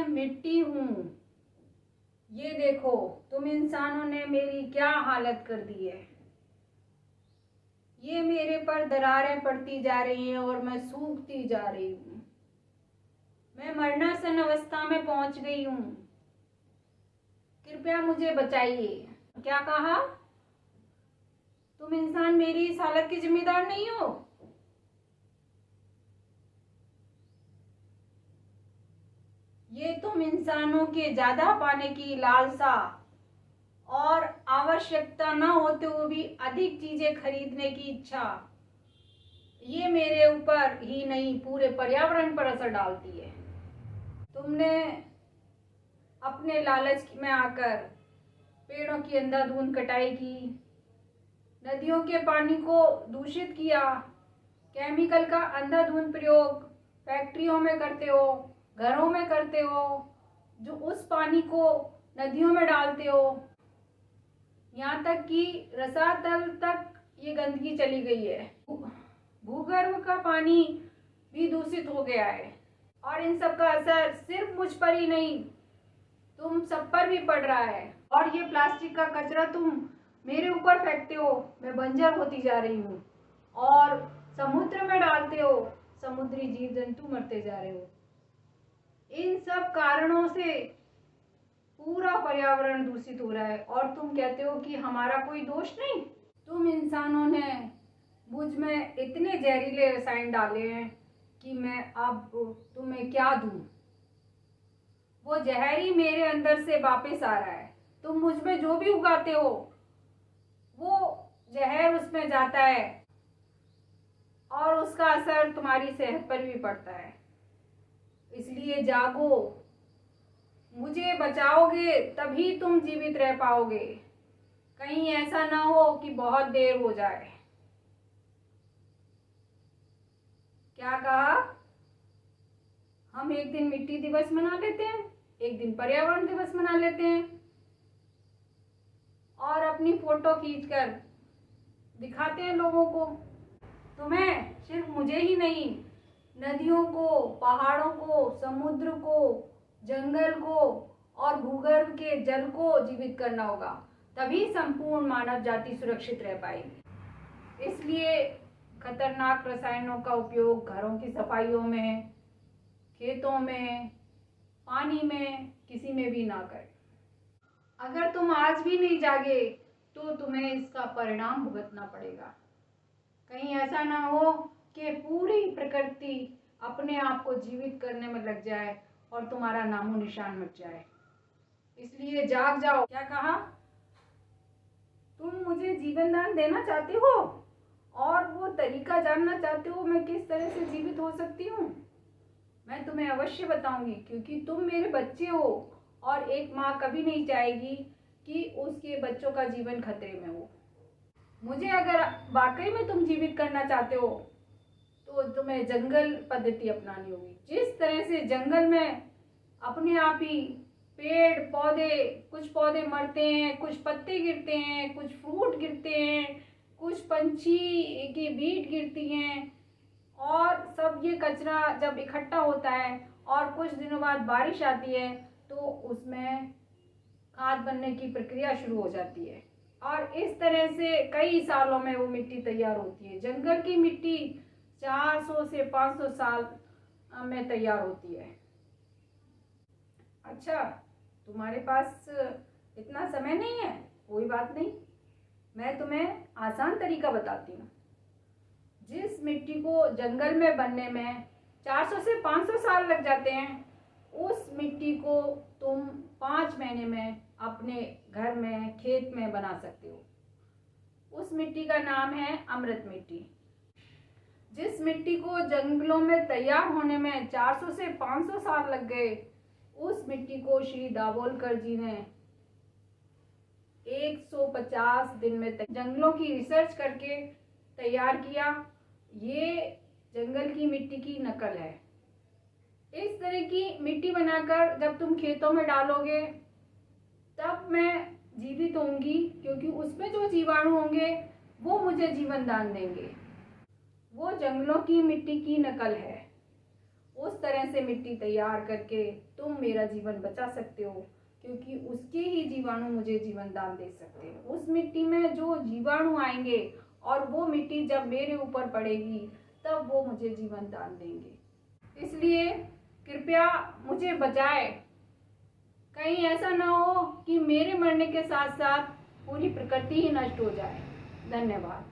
मैं मिट्टी हूँ। ये देखो तुम इंसानों ने मेरी क्या हालत कर दी है। ये मेरे पर दरारें पड़ती जा रही हैं और मैं सूखती जा रही हूँ। मैं मरणासन अवस्था में पहुंच गई हूँ। कृपया मुझे बचाइए। क्या कहा? तुम इंसान मेरी इस हालत की जिम्मेदार नहीं हो। ये तुम इंसानों के ज्यादा पाने की लालसा और आवश्यकता न होते हुए भी अधिक चीजें खरीदने की इच्छा, ये मेरे ऊपर ही नहीं पूरे पर्यावरण पर असर डालती है। तुमने अपने लालच में आकर पेड़ों की अंधाधुंध कटाई की, नदियों के पानी को दूषित किया, केमिकल का अंधाधुंध प्रयोग फैक्ट्रियों में करते हो, घरों में करते हो, जो उस पानी को नदियों में डालते हो। यहाँ तक कि रसातल तक ये गंदगी चली गई है। भूगर्भ का पानी भी दूषित हो गया है और इन सब का असर सिर्फ मुझ पर ही नहीं, तुम सब पर भी पड़ रहा है। और ये प्लास्टिक का कचरा तुम मेरे ऊपर फेंकते हो, मैं बंजर होती जा रही हूँ। और समुद्र में डालते हो, समुद्री जीव जंतु मरते जा रहे हो। इन सब कारणों से पूरा पर्यावरण दूषित हो रहा है और तुम कहते हो कि हमारा कोई दोष नहीं। तुम इंसानों ने मुझ में इतने जहरीले रसायन डाले हैं कि मैं अब तुम्हें क्या दूं। वो जहर ही मेरे अंदर से वापस आ रहा है। तुम मुझ में जो भी उगाते हो वो जहर उसमें जाता है और उसका असर तुम्हारी सेहत पर भी पड़ता है। इसलिए जागो, मुझे बचाओगे तभी तुम जीवित रह पाओगे। कहीं ऐसा ना हो कि बहुत देर हो जाए। क्या कहा? हम एक दिन मिट्टी दिवस मना लेते हैं, एक दिन पर्यावरण दिवस मना लेते हैं और अपनी फोटो खींचकर दिखाते हैं लोगों को। तुम्हें सिर्फ मुझे ही नहीं, नदियों को, पहाड़ों को, समुद्र को, जंगल को और भूगर्भ के जल को जीवित करना होगा, तभी संपूर्ण मानव जाति सुरक्षित रह पाएगी। इसलिए खतरनाक रसायनों का उपयोग घरों की सफाइयों में, खेतों में, पानी में, किसी में भी ना करें। अगर तुम आज भी नहीं जागे तो तुम्हें इसका परिणाम भुगतना पड़ेगा। कहीं ऐसा ना हो कि पूरी प्रकृति अपने आप को जीवित करने में लग जाए और तुम्हारा नामो निशान मिट जाए। इसलिए जाग जाओ। क्या कहा? तुम मुझे जीवन दान देना चाहते हो और वो तरीका जानना चाहते हो मैं किस तरह से जीवित हो सकती हूँ। मैं तुम्हें अवश्य बताऊंगी, क्योंकि तुम मेरे बच्चे हो और एक माँ कभी नहीं चाहेगी कि उसके बच्चों का जीवन खतरे में हो। मुझे अगर वाकई में तुम जीवित करना चाहते हो तो तुम्हें जंगल पद्धति अपनानी होगी। जिस तरह से जंगल में अपने आप ही पेड़ पौधे, कुछ पौधे मरते हैं, कुछ पत्ते गिरते हैं, कुछ फ्रूट गिरते हैं, कुछ पंछी की बीट गिरती हैं और सब ये कचरा जब इकट्ठा होता है और कुछ दिनों बाद बारिश आती है तो उसमें खाद बनने की प्रक्रिया शुरू हो जाती है और इस तरह से कई सालों में वो मिट्टी तैयार होती है। जंगल की मिट्टी 400 से 500 साल में तैयार होती है। अच्छा, तुम्हारे पास इतना समय नहीं है? कोई बात नहीं, मैं तुम्हें आसान तरीका बताती हूँ। जिस मिट्टी को जंगल में बनने में 400 से 500 साल लग जाते हैं, उस मिट्टी को तुम 5 महीने में अपने घर में, खेत में बना सकते हो। उस मिट्टी का नाम है अमृत मिट्टी। जिस मिट्टी को जंगलों में तैयार होने में 400 से 500 साल लग गए, उस मिट्टी को श्री दाभोलकर जी ने 150 दिन में जंगलों की रिसर्च करके तैयार किया। ये जंगल की मिट्टी की नकल है। इस तरह की मिट्टी बनाकर जब तुम खेतों में डालोगे तब मैं जीवित होंगी, क्योंकि उसमें जो जीवाणु होंगे वो मुझे जीवन दान देंगे। वो जंगलों की मिट्टी की नकल है। उस तरह से मिट्टी तैयार करके तुम मेरा जीवन बचा सकते हो, क्योंकि उसके ही जीवाणु मुझे जीवन दान दे सकते हैं। उस मिट्टी में जो जीवाणु आएंगे और वो मिट्टी जब मेरे ऊपर पड़ेगी तब वो मुझे जीवन दान देंगे। इसलिए कृपया मुझे बचाए, कहीं ऐसा ना हो कि मेरे मरने के साथ साथ पूरी प्रकृति ही नष्ट हो जाए। धन्यवाद।